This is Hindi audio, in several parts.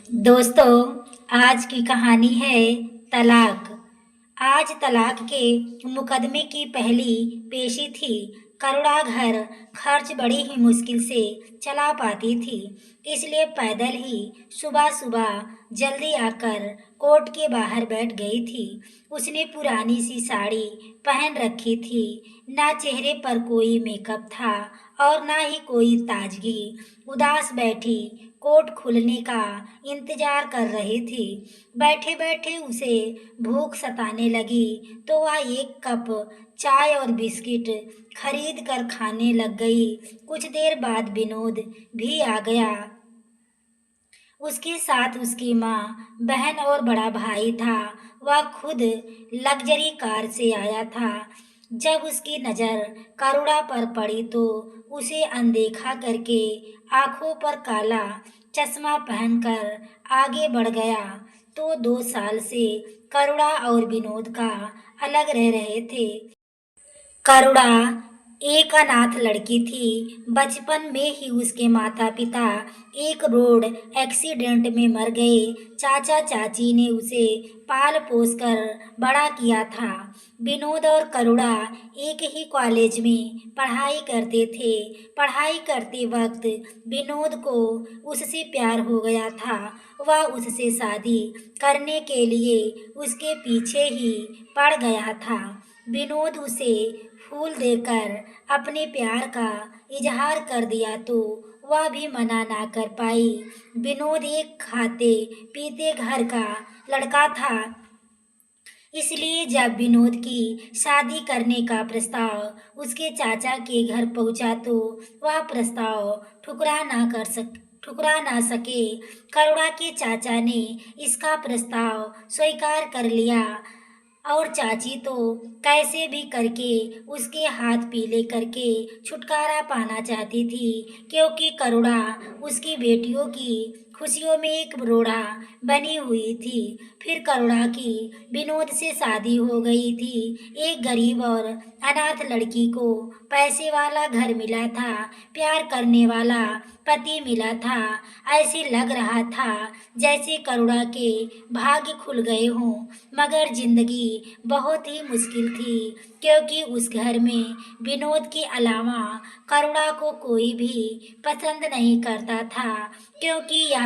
दोस्तों, आज की कहानी है तलाक। आज तलाक के मुकदमे की पहली पेशी थी। करुणा घर खर्च बड़ी ही मुश्किल से चला पाती थी, इसलिए पैदल ही सुबह सुबह जल्दी आकर कोर्ट के बाहर बैठ गई थी। उसने पुरानी सी साड़ी पहन रखी थी, ना चेहरे पर कोई मेकअप था और ना ही कोई ताजगी। उदास बैठी कोर्ट खुलने का इंतजार कर रही थी। बैठे बैठे उसे भूख सताने लगी तो वह एक कप चाय और बिस्किट खरीद कर खाने लग गई। कुछ देर बाद विनोद भी आ गया। उसके साथ उसकी माँ, बहन और बड़ा भाई था। वह खुद लग्जरी कार से आया था। जब उसकी नज़र करुणा पर पड़ी तो उसे अनदेखा करके आंखों पर काला चश्मा पहनकर आगे बढ़ गया। तो 2 साल से करुणा और विनोद का अलग रह रहे थे। करुणा एक अनाथ लड़की थी। बचपन में ही उसके माता पिता एक रोड एक्सीडेंट में मर गए। चाचा चाची ने उसे पाल पोस कर बड़ा किया था। विनोद और करुणा एक ही कॉलेज में पढ़ाई करते थे। पढ़ाई करते वक्त विनोद को उससे प्यार हो गया था। वह उससे शादी करने के लिए उसके पीछे ही पड़ गया था। विनोद उसे फूल देकर अपने प्यार का इजहार कर दिया तो वह भी मना ना कर पाई। विनोद एक खाते पीते घर का लड़का था, इसलिए जब विनोद की शादी करने का प्रस्ताव उसके चाचा के घर पहुंचा तो वह प्रस्ताव ठुकरा ना सके। करुणा के चाचा ने इसका प्रस्ताव स्वीकार कर लिया और चाची तो कैसे भी करके उसके हाथ पीले करके छुटकारा पाना चाहती थी, क्योंकि करुणा उसकी बेटियों की खुशियों में एक रोड़ा बनी हुई थी। फिर करुणा की विनोद से शादी हो गई थी। एक गरीब और अनाथ लड़की को पैसे वाला घर मिला था, प्यार करने वाला पति मिला था। ऐसे लग रहा था जैसे करुणा के भाग्य खुल गए हों। मगर जिंदगी बहुत ही मुश्किल थी, क्योंकि उस घर में विनोद के अलावा करुणा को कोई भी पसंद नहीं करता था, क्योंकि यह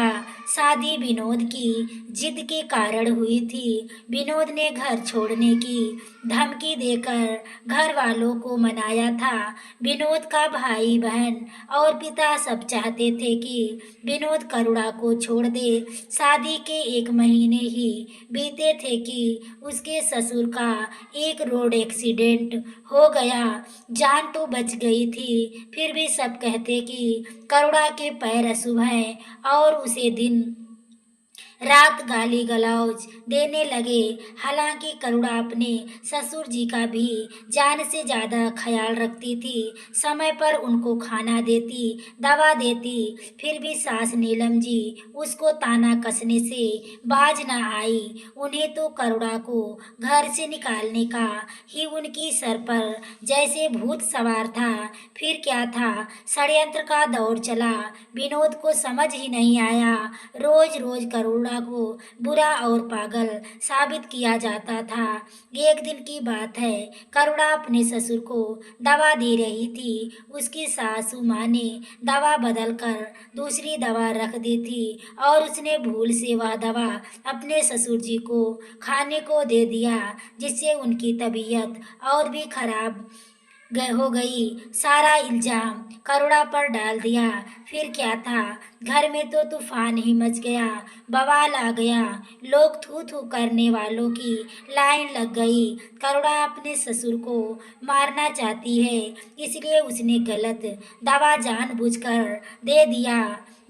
शादी विनोद की जिद के कारण हुई थी। विनोद ने घर छोड़ने की धमकी देकर घर वालों को मनाया था। विनोद का भाई बहन और पिता सब चाहते थे कि विनोद करुणा को छोड़ दे। शादी के 1 महीने ही बीते थे कि उसके ससुर का एक रोड एक्सीडेंट हो गया। जान तो बच गई थी, फिर भी सब कहते कि करुणा के पैर अशुभ हैं और उसे दिन रात गाली गलौज देने लगे। हालांकि करुणा अपने ससुर जी का भी जान से ज़्यादा ख्याल रखती थी। समय पर उनको खाना देती, दवा देती, फिर भी सास नीलम जी उसको ताना कसने से बाज न आई। उन्हें तो करुणा को घर से निकालने का ही उनकी सर पर जैसे भूत सवार था। फिर क्या था, षड्यंत्र का दौर चला। विनोद को समझ ही नहीं आया। रोज रोज करुणा को बुरा और पागल साबित किया जाता था। एक दिन की बात है, करुणा अपने ससुर को दवा दे रही थी। उसकी सासू माँ ने दवा बदल कर दूसरी दवा रख दी थी और उसने भूल से वह दवा अपने ससुर जी को खाने को दे दिया, जिससे उनकी तबीयत और भी खराब हो गई। सारा इल्जाम करुणा पर डाल दिया। फिर क्या था, घर में तो तूफान ही मच गया, बवाल आ गया। लोग थू थू करने वालों की लाइन लग गई। करुणा अपने ससुर को मारना चाहती है, इसलिए उसने गलत दवा जानबूझकर दे दिया।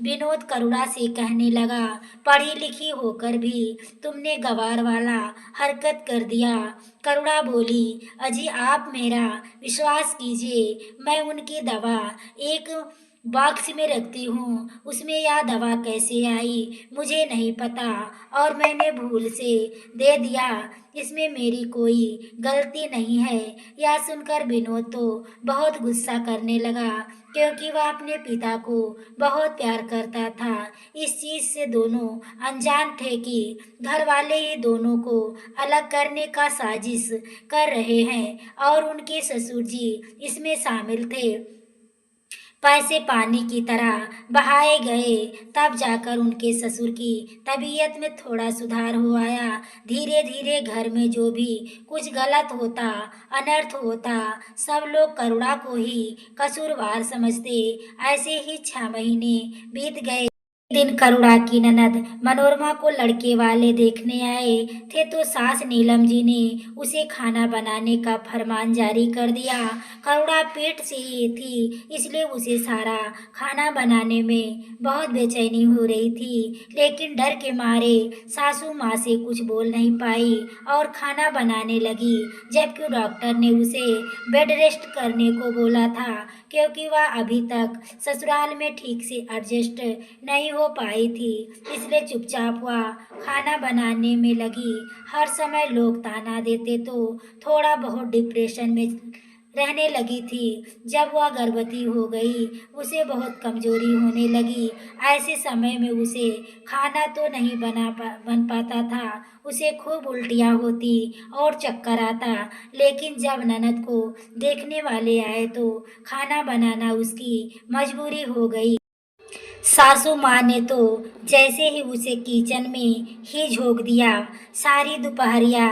विनोद करुणा से कहने लगा, पढ़ी लिखी होकर भी तुमने गवार वाला हरकत कर दिया। करुणा बोली, अजी आप मेरा विश्वास कीजिए, मैं उनकी दवा एक बॉक्स में रखती हूँ, उसमें यह दवा कैसे आई मुझे नहीं पता और मैंने भूल से दे दिया। इसमें मेरी कोई गलती नहीं है। यह सुनकर विनोद तो बहुत गुस्सा करने लगा क्योंकि वह अपने पिता को बहुत प्यार करता था। इस चीज से दोनों अनजान थे कि घर वाले ही दोनों को अलग करने का साजिश कर रहे हैं और उनके ससुर जी इसमें शामिल थे। पैसे पानी की तरह बहाए गए। तब जाकर उनके ससुर की तबीयत में थोड़ा सुधार हो आया। धीरे धीरे घर में जो भी कुछ गलत होता, अनर्थ होता, सब लोग करुणा को ही कसूरवार समझते। ऐसे ही 6 महीने बीत गए। दिन करुणा की ननद मनोरमा को लड़के वाले देखने आए थे तो सास नीलम जी ने उसे खाना बनाने का फरमान जारी कर दिया। करुणा पेट से ही थी इसलिए उसे सारा खाना बनाने में बहुत बेचैनी हो रही थी, लेकिन डर के मारे सासू माँ से कुछ बोल नहीं पाई और खाना बनाने लगी। जबकि डॉक्टर ने उसे बेड रेस्ट करने को बोला था क्योंकि वह अभी तक ससुराल में ठीक से एडजस्ट नहीं हो पाई थी, इसलिए चुपचाप वह खाना बनाने में लगी। हर समय लोग ताना देते तो थोड़ा बहुत डिप्रेशन में रहने लगी थी। जब वह गर्भवती हो गई उसे बहुत कमजोरी होने लगी। ऐसे समय में उसे खाना तो नहीं बन पाता था। उसे खूब उल्टियाँ होती और चक्कर आता। लेकिन जब ननद को देखने वाले आए तो खाना बनाना उसकी मजबूरी हो गई। सासू माँ ने तो जैसे ही उसे किचन में ही झोंक दिया। सारी दोपहरिया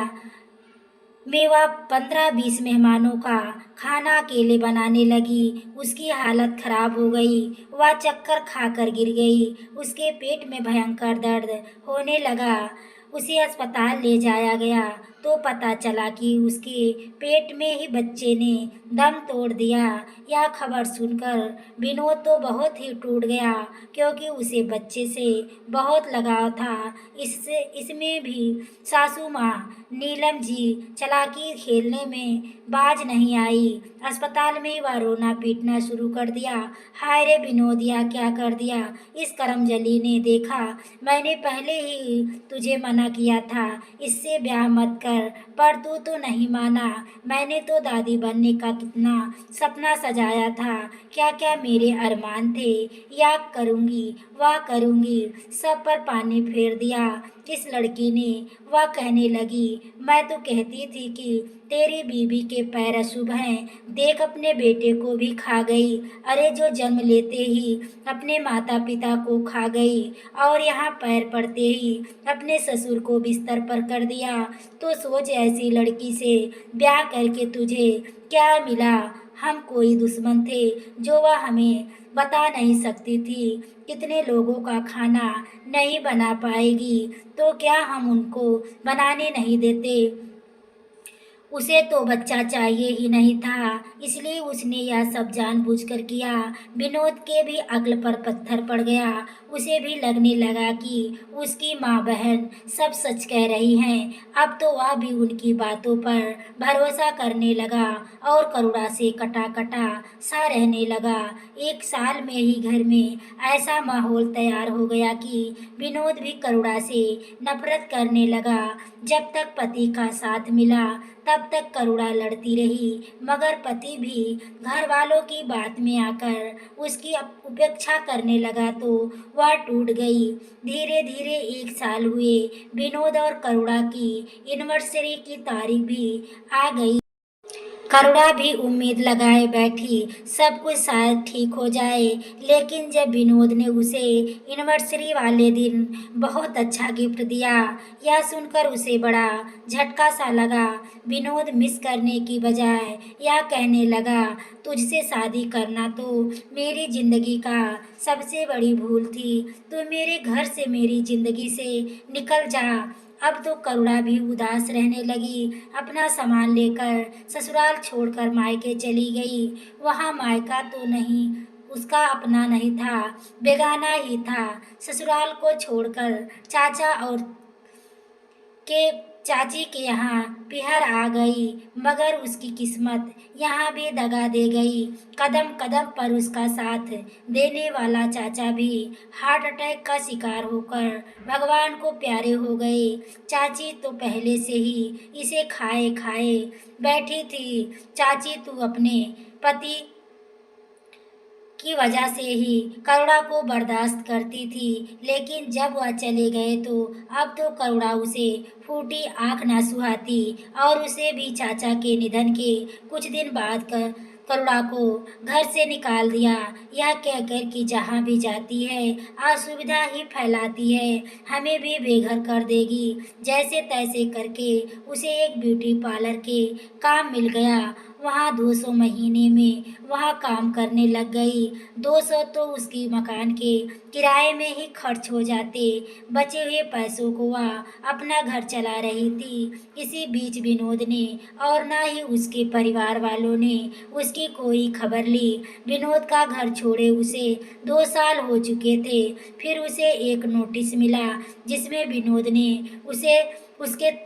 में वह 15-20 मेहमानों का खाना अकेले बनाने लगी। उसकी हालत खराब हो गई। वह चक्कर खाकर गिर गई। उसके पेट में भयंकर दर्द होने लगा। उसे अस्पताल ले जाया गया तो पता चला कि उसके पेट में ही बच्चे ने दम तोड़ दिया। यह खबर सुनकर विनोद तो बहुत ही टूट गया क्योंकि उसे बच्चे से बहुत लगाव था। इससे इसमें भी सासू माँ नीलम जी चालाकी खेलने में बाज नहीं आई। अस्पताल में ही वह रोना पीटना शुरू कर दिया। हाय रे विनोदिया क्या कर दिया इस करमजली ने। देखा मैंने पहले ही तुझे मना किया था इससे ब्याह मत कर, पर तू तो नहीं माना। मैंने तो दादी बनने का कितना सपना सजाया था, क्या क्या मेरे अरमान थे। या करूँगी वह करूँगी, सब पर पानी फेर दिया इस लड़की ने। वह कहने लगी मैं तो कहती थी कि तेरी बीबी के पैर अशुभ हैं, देख अपने बेटे को भी खा गई। अरे जो जन्म लेते ही अपने माता पिता को खा गई और यहाँ पैर पड़ते ही अपने ससुर को बिस्तर पर कर दिया। तो सोच ऐसी लड़की से ब्याह करके तुझे क्या मिला। हम कोई दुश्मन थे जो वह हमें बता नहीं सकती थी। कितने लोगों का खाना नहीं बना पाएगी तो क्या हम उनको बनाने नहीं देते। उसे तो बच्चा चाहिए ही नहीं था इसलिए उसने यह सब जानबूझकर किया। विनोद के भी अक्ल पर पत्थर पड़ गया। उसे भी लगने लगा कि उसकी माँ बहन सब सच कह रही हैं। अब तो वह भी उनकी बातों पर भरोसा करने लगा और करुणा से कटा कटा सा रहने लगा। 1 साल में ही घर में ऐसा माहौल तैयार हो गया कि विनोद भी करुणा से नफरत करने लगा। जब तक पति का साथ मिला तब तक करुणा लड़ती रही, मगर पति भी घर वालों की बात में आकर उसकी उपेक्षा करने लगा तो वह टूट गई। धीरे धीरे 1 साल हुए। विनोद और करुणा की एनिवर्सरी की तारीख भी आ गई। करुणा भी उम्मीद लगाए बैठी सब कुछ शायद ठीक हो जाए, लेकिन जब विनोद ने उसे एनिवर्सरी वाले दिन बहुत अच्छा गिफ्ट दिया, यह सुनकर उसे बड़ा झटका सा लगा। विनोद मिस करने की बजाय यह कहने लगा तुझसे शादी करना तो मेरी जिंदगी का सबसे बड़ी भूल थी। तू मेरे घर से मेरी जिंदगी से निकल जा। अब तो करुणा भी उदास रहने लगी। अपना सामान लेकर ससुराल छोड़कर मायके चली गई। वहाँ मायका तो नहीं, उसका अपना नहीं था, बेगाना ही था। ससुराल को छोड़कर चाचा और के चाची के यहाँ पिहर आ गई, मगर उसकी किस्मत यहाँ भी दगा दे गई। कदम कदम पर उसका साथ देने वाला चाचा भी हार्ट अटैक का शिकार होकर भगवान को प्यारे हो गए। चाची तो पहले से ही इसे खाए खाए बैठी थी। चाची तू अपने पति की वजह से ही करुणा को बर्दाश्त करती थी, लेकिन जब वह चले गए तो अब तो करुणा उसे फूटी आंख न सुहाती और उसे भी चाचा के निधन के कुछ दिन बाद करुणा को घर से निकाल दिया, यह कहकर कि जहाँ भी जाती है असुविधा ही फैलाती है, हमें भी बेघर कर देगी। जैसे तैसे करके उसे एक ब्यूटी पार्लर के काम मिल गया। वहाँ 200 महीने में वहाँ काम करने लग गई। 200 तो उसकी मकान के किराए में ही खर्च हो जाते। बचे हुए पैसों को वह अपना घर चला रही थी। इसी बीच विनोद ने और ना ही उसके परिवार वालों ने उसकी कोई खबर ली। विनोद का घर छोड़े उसे 2 साल हो चुके थे। फिर उसे एक नोटिस मिला जिसमें विनोद ने उसे उसके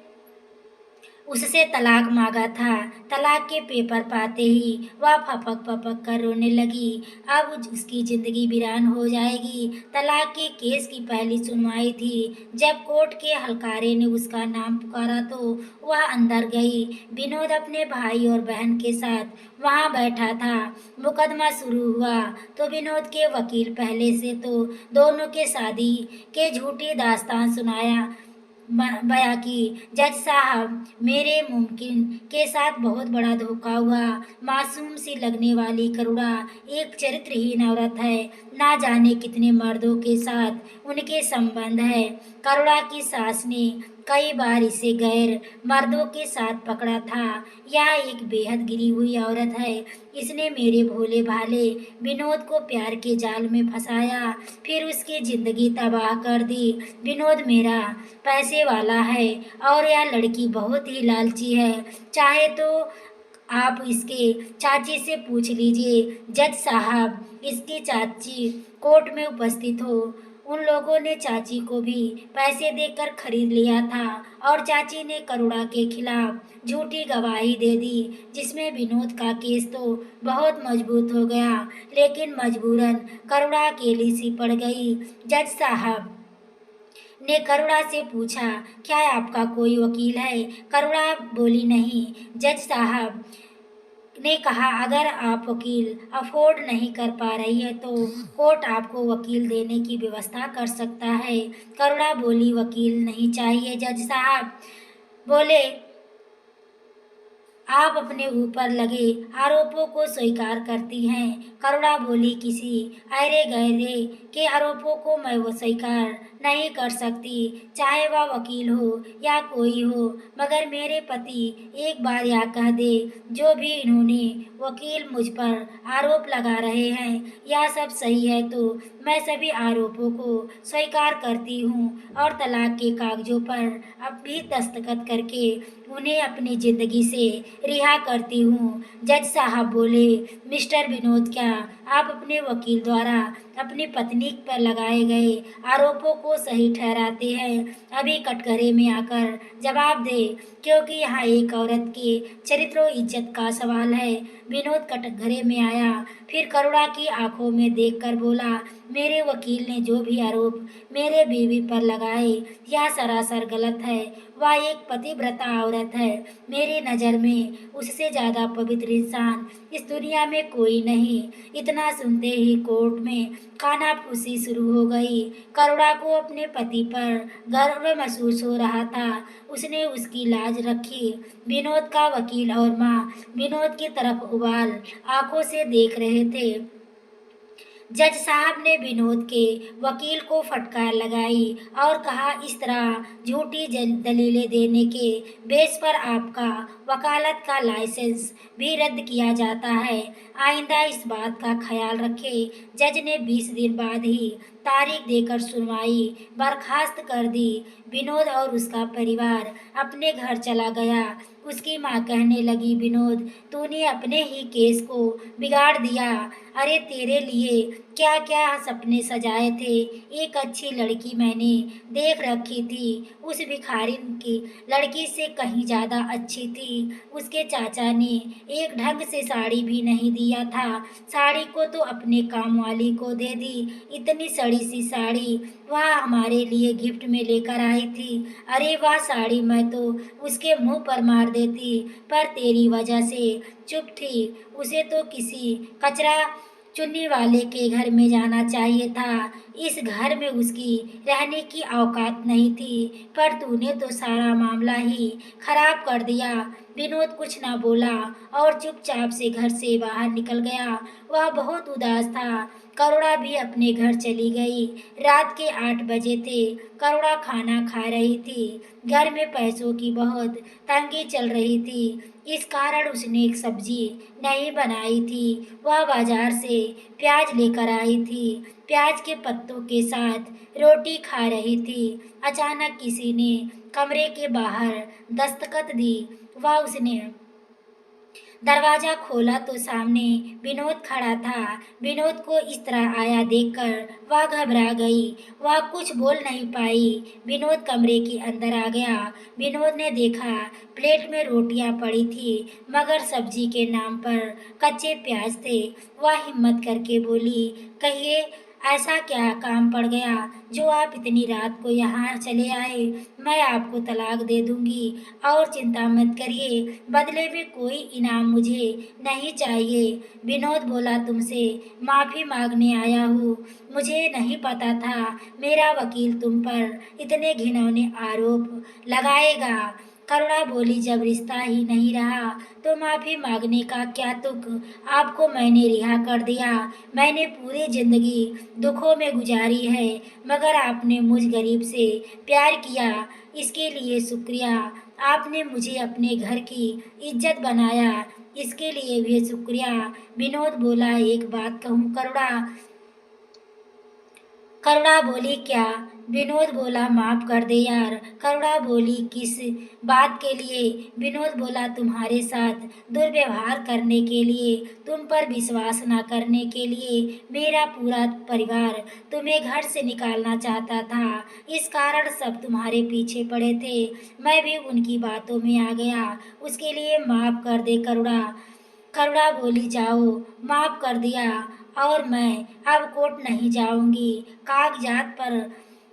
उससे तलाक मांगा था। तलाक के पेपर पाते ही वह फपक फपक कर रोने लगी। अब उसकी जिंदगी वीरान हो जाएगी। तलाक के केस की पहली सुनवाई थी। जब कोर्ट के हलकारे ने उसका नाम पुकारा तो वह अंदर गई। विनोद अपने भाई और बहन के साथ वहां बैठा था। मुकदमा शुरू हुआ तो विनोद के वकील पहले से तो दोनों के शादी के झूठी दास्तान सुनाया बया कि जज साहब मेरे मुमकिन के साथ बहुत बड़ा धोखा हुआ। मासूम सी लगने वाली करुणा एक चरित्रहीन औरत है। ना जाने कितने मर्दों के साथ उनके संबंध है। करुणा की सास ने कई बार इसे गैर मर्दों के साथ पकड़ा था। यह एक बेहद गिरी हुई औरत है। इसने मेरे भोले भाले विनोद को प्यार के जाल में फंसाया, फिर उसकी जिंदगी तबाह कर दी। विनोद मेरा पैसे वाला है और यह लड़की बहुत ही लालची है। चाहे तो आप इसके चाची से पूछ लीजिए। जज साहब, इसकी चाची कोर्ट में उपस्थित हो। उन लोगों ने चाची को भी पैसे देकर खरीद लिया था और चाची ने करुणा के खिलाफ झूठी गवाही दे दी, जिसमें विनोद का केस तो बहुत मजबूत हो गया, लेकिन मजबूरन करुणा अकेली सी पड़ गई। जज साहब ने करुणा से पूछा, क्या आपका कोई वकील है? करुणा बोली, नहीं। जज साहब ने कहा, अगर आप वकील अफोर्ड नहीं कर पा रही है तो कोर्ट आपको वकील देने की व्यवस्था कर सकता है। करुणा बोली, वकील नहीं चाहिए जज साहब। बोले, आप अपने ऊपर लगे आरोपों को स्वीकार करती हैं। करुणा बोली, किसी अरे गहरे के आरोपों को मैं वो स्वीकार नहीं कर सकती, चाहे वह वकील हो या कोई हो। मगर मेरे पति एक बार यह कह दे, जो भी इन्होंने वकील मुझ पर आरोप लगा रहे हैं यह सब सही है तो मैं सभी आरोपों को स्वीकार करती हूँ और तलाक के कागजों पर अब भी दस्तखत करके उन्हें अपनी जिंदगी से रिहा करती हूँ। जज साहब बोले, मिस्टर विनोद, क्या आप अपने वकील द्वारा अपनी पत्नी पर लगाए गए आरोपों को सही ठहराते हैं? अभी कटघरे में आकर जवाब दे, क्योंकि यहाँ एक औरत के चरित्र और इज्जत का सवाल है। विनोद कटघरे में आया, फिर करुणा की आंखों में देखकर बोला, मेरे वकील ने जो भी आरोप मेरे बीवी पर लगाए यह सरासर गलत है। वह एक पतिव्रता औरत है। मेरी नज़र में उससे ज़्यादा पवित्र इंसान इस दुनिया में कोई नहीं। इतना सुनते ही कोर्ट में कानाफूसी शुरू हो गई। करुणा को अपने पति पर गर्व महसूस हो रहा था। उसने उसकी लाज रखी। विनोद का वकील और माँ विनोद की तरफ उबाल आंखों से देख रहे थे। जज साहब ने विनोद के वकील को फटकार लगाई और कहा, इस तरह झूठी दलीलें देने के बेस पर आपका वकालत का लाइसेंस भी रद्द किया जाता है। आइंदा इस बात का ख्याल रखें। जज ने 20 दिन बाद ही तारीख देकर सुनवाई बर्खास्त कर दी। विनोद और उसका परिवार अपने घर चला गया। उसकी माँ कहने लगी, विनोद, तूने अपने ही केस को बिगाड़ दिया। अरे तेरे लिए क्या क्या सपने सजाए थे। एक अच्छी लड़की मैंने देख रखी थी, उस भिखारिन की लड़की से कहीं ज़्यादा अच्छी थी। उसके चाचा ने एक ढंग से साड़ी भी नहीं दिया था, साड़ी को तो अपने काम वाली को दे दी। इतनी सड़ी सी साड़ी वह हमारे लिए गिफ्ट में लेकर आई थी। अरे वह साड़ी मैं तो उसके मुंह पर मार देती, पर तेरी वजह से चुप थी। उसे तो किसी कचरा चुन्नी वाले के घर में जाना चाहिए था। इस घर में उसकी रहने की औकात नहीं थी, पर तूने तो सारा मामला ही खराब कर दिया। विनोद कुछ ना बोला और चुपचाप से घर से बाहर निकल गया। वह बहुत उदास था। करुणा भी अपने घर चली गई। रात के 8 बजे थे। करुणा खाना खा रही थी। घर में पैसों की बहुत तंगी चल रही थी, इस कारण उसने एक सब्जी नहीं बनाई थी। वह बाजार से प्याज लेकर आई थी, प्याज के पत्तों के साथ रोटी खा रही थी। अचानक किसी ने कमरे के बाहर दस्तखत दी। वह उसने दरवाजा खोला तो सामने विनोद खड़ा था। विनोद को इस तरह आया देखकर वह घबरा गई। वह कुछ बोल नहीं पाई। विनोद कमरे के अंदर आ गया। विनोद ने देखा प्लेट में रोटियां पड़ी थी, मगर सब्जी के नाम पर कच्चे प्याज थे। वह हिम्मत करके बोली, कहिए ऐसा क्या काम पड़ गया जो आप इतनी रात को यहाँ चले आए। मैं आपको तलाक दे दूंगी और चिंता मत करिए, बदले में कोई इनाम मुझे नहीं चाहिए। विनोद बोला, तुमसे माफ़ी मांगने आया हूँ। मुझे नहीं पता था मेरा वकील तुम पर इतने घिनौने आरोप लगाएगा। करुणा बोली, जब रिश्ता ही नहीं रहा तो माफ़ी मांगने का क्या तुक। आपको मैंने रिहा कर दिया। मैंने पूरी जिंदगी दुखों में गुजारी है, मगर आपने मुझ गरीब से प्यार किया, इसके लिए शुक्रिया। आपने मुझे अपने घर की इज्जत बनाया, इसके लिए भी शुक्रिया। विनोद बोला, एक बात कहूँ करुणा। करुणा बोली, क्या। विनोद बोला, माफ कर दे यार। करुणा बोली, किस बात के लिए। विनोद बोला, तुम्हारे साथ दुर्व्यवहार करने के लिए, तुम पर विश्वास न करने के लिए। मेरा पूरा परिवार तुम्हें घर से निकालना चाहता था, इस कारण सब तुम्हारे पीछे पड़े थे। मैं भी उनकी बातों में आ गया, उसके लिए माफ कर दे करुणा। करुणा बोली, जाओ, माफ कर दिया और मैं अब कोर्ट नहीं जाऊंगी। कागजात पर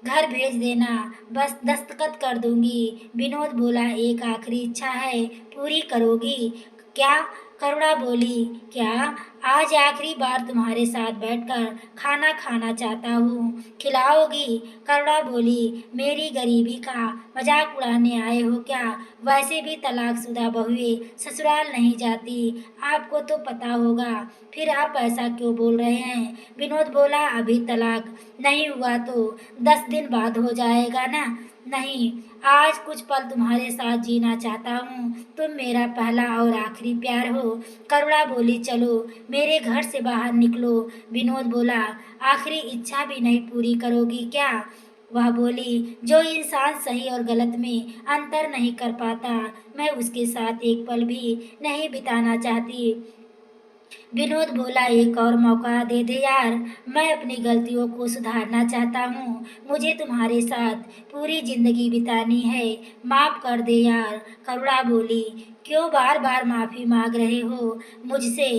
घर भेज देना, बस दस्तखत कर दूंगी। विनोद बोला, एक आखिरी इच्छा है, पूरी करोगी क्या। करुणा बोली, क्या। आज आखिरी बार तुम्हारे साथ बैठकर खाना खाना चाहता हूँ, खिलाओगी। करुणा बोली, मेरी गरीबी का मजाक उड़ाने आए हो क्या। वैसे भी तलाकशुदा बहुएं ससुराल नहीं जाती, आपको तो पता होगा, फिर आप ऐसा क्यों बोल रहे हैं। विनोद बोला, अभी तलाक नहीं हुआ तो 10 दिन बाद हो जाएगा ना। नहीं, आज कुछ पल तुम्हारे साथ जीना चाहता हूँ, तुम मेरा पहला और आखिरी प्यार हो। करुणा बोली, चलो मेरे घर से बाहर निकलो। विनोद बोला, आखिरी इच्छा भी नहीं पूरी करोगी क्या। वह बोली, जो इंसान सही और गलत में अंतर नहीं कर पाता, मैं उसके साथ एक पल भी नहीं बिताना चाहती। विनोद बोला, एक और मौका दे दे यार, मैं अपनी गलतियों को सुधारना चाहता हूँ। मुझे तुम्हारे साथ पूरी जिंदगी बितानी है, माफ कर दे यार। करुणा बोली, क्यों बार बार माफी मांग रहे हो मुझसे।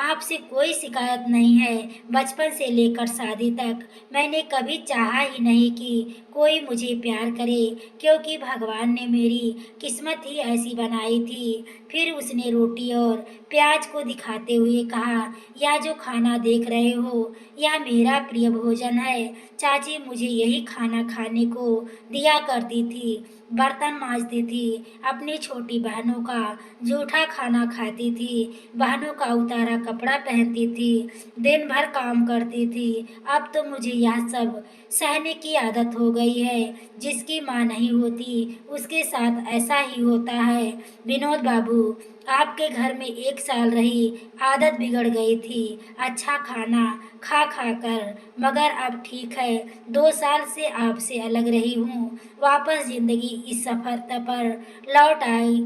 आपसे कोई शिकायत नहीं है। बचपन से लेकर शादी तक मैंने कभी चाहा ही नहीं कि कोई मुझे प्यार करे, क्योंकि भगवान ने मेरी किस्मत ही ऐसी बनाई थी। फिर उसने रोटी और प्याज को दिखाते हुए कहा, यह जो खाना देख रहे हो, यह मेरा प्रिय भोजन है। चाची मुझे यही खाना खाने को दिया करती थी, बर्तन मांजती थी, अपनी छोटी बहनों का जूठा खाना खाती थी, बहनों का उतारा कपड़ा पहनती थी, दिन भर काम करती थी। अब तो मुझे यह सब सहने की आदत हो गई है। जिसकी माँ नहीं होती उसके साथ ऐसा ही होता है। विनोद बाबू, आपके घर में 1 साल रही, आदत बिगड़ गई थी अच्छा खाना खा खा कर, मगर अब ठीक है। 2 साल से आपसे अलग रही हूँ, वापस जिंदगी इस सफर पर लौट आई।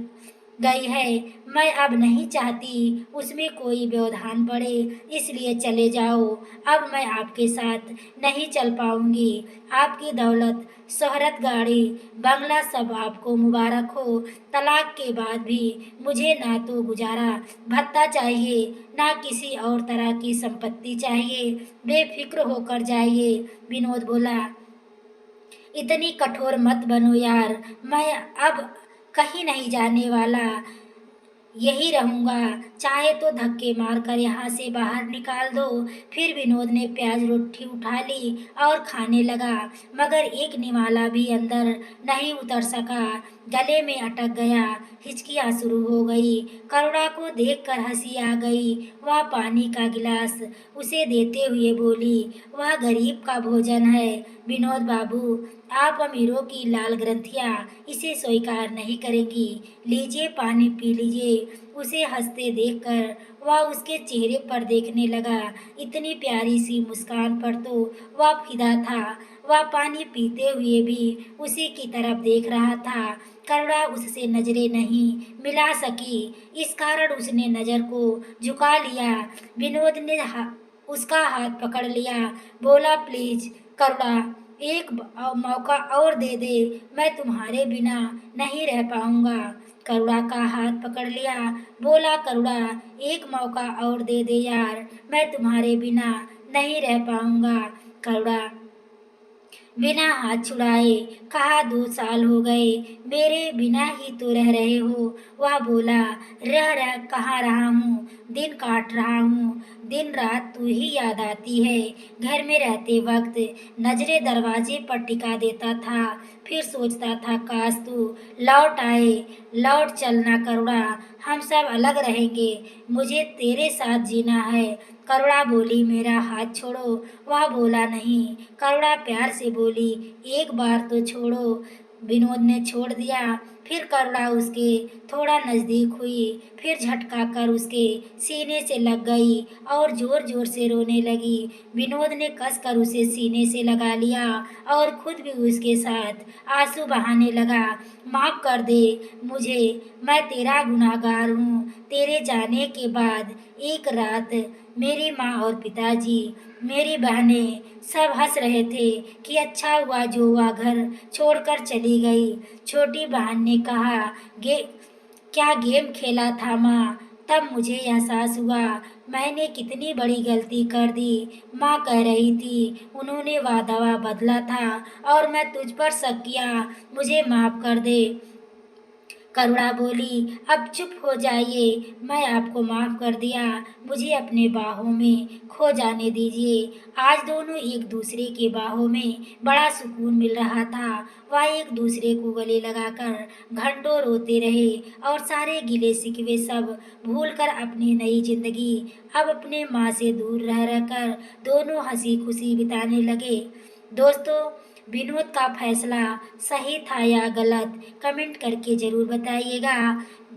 गई है। मैं अब नहीं चाहती उसमें कोई व्यवधान पड़े, इसलिए चले जाओ। अब मैं आपके साथ नहीं चल पाऊंगी। आपकी दौलत, शोहरत, गाड़ी, बंगला सब आपको मुबारक हो। तलाक के बाद भी मुझे ना तो गुजारा भत्ता चाहिए, ना किसी और तरह की संपत्ति चाहिए। बेफिक्र होकर जाइए। विनोद बोला, इतनी कठोर मत बनो यार, मैं अब कहीं नहीं जाने वाला, यही रहूंगा। चाहे तो धक्के मारकर यहाँ से बाहर निकाल दो। फिर विनोद ने प्याज रोटी उठा ली और खाने लगा, मगर एक निवाला भी अंदर नहीं उतर सका। गले में अटक गया, हिचकियाँ शुरू हो गई। करुणा को देखकर हंसी आ गई। वह पानी का गिलास उसे देते हुए बोली, वह गरीब का भोजन है विनोद बाबू, आप अमीरों की लाल ग्रंथियाँ इसे स्वीकार नहीं करेंगी। लीजिए, पानी पी लीजिए। उसे हंसते देखकर वह उसके चेहरे पर देखने लगा। इतनी प्यारी सी मुस्कान पर तो वह फिदा था। वह पानी पीते हुए भी उसी की तरफ देख रहा था। करुणा उससे नजरें नहीं मिला सकी, इस कारण उसने नजर को झुका लिया। विनोद ने उसका हाथ पकड़ लिया, बोला, प्लीज करुणा, एक मौका और दे दे, मैं तुम्हारे बिना नहीं रह पाऊंगा। करुणा का हाथ पकड़ लिया, बोला, करुणा, एक मौका और दे दे यार, मैं तुम्हारे बिना नहीं रह पाऊंगा। करुणा बिना हाथ छुड़ाए कहा, 2 साल हो गए, मेरे बिना ही तो रह रहे हो। वह बोला, रह कहाँ रहा हूँ, दिन काट रहा हूँ, दिन रात तू ही याद आती है। घर में रहते वक्त नजरें दरवाजे पर टिका देता था, फिर सोचता था काश तू लौट आए। लौट चलना करुणा, हम सब अलग रहेंगे, मुझे तेरे साथ जीना है। करुणा बोली, मेरा हाथ छोड़ो। वह बोला, नहीं। करुणा प्यार से बोली, एक बार तो छोड़ो। विनोद ने छोड़ दिया। फिर करुणा उसके थोड़ा नजदीक हुई, फिर झटका कर उसके सीने से लग गई और जोर जोर से रोने लगी। विनोद ने कस कर उसे सीने से लगा लिया और खुद भी उसके साथ आंसू बहाने लगा। माफ कर दे मुझे, मैं तेरा गुनहगार हूँ। तेरे जाने के बाद एक रात मेरी माँ और पिताजी, मेरी बहनें सब हंस रहे थे कि अच्छा हुआ जो वह घर छोड़कर चली गई। छोटी बहन ने कहा, गे क्या गेम खेला था माँ, तब मुझे एहसास हुआ मैंने कितनी बड़ी गलती कर दी। माँ कह रही थी उन्होंने वादा बदला था और मैं तुझ पर शक किया, मुझे माफ कर दे। करुणा बोली, अब चुप हो जाइए, मैं आपको माफ कर दिया, मुझे अपने बाहों में खो जाने दीजिए। आज दोनों एक दूसरे के बाहों में बड़ा सुकून मिल रहा था। वह एक दूसरे को गले लगाकर घंटों रोते रहे और सारे गिले शिकवे सब भूलकर अपनी नई जिंदगी अब अपने माँ से दूर रह रहकर दोनों हंसी खुशी बिताने लगे। दोस्तों, विनोद का फैसला सही था या गलत, कमेंट करके ज़रूर बताइएगा।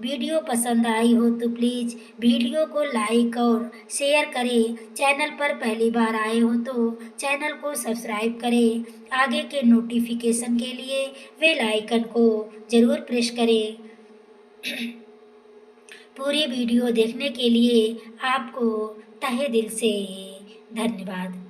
वीडियो पसंद आई हो तो प्लीज़ वीडियो को लाइक और शेयर करें। चैनल पर पहली बार आए हो तो चैनल को सब्सक्राइब करें। आगे के नोटिफिकेशन के लिए बेल आइकन को ज़रूर प्रेस करें। पूरी वीडियो देखने के लिए आपको तहे दिल से धन्यवाद।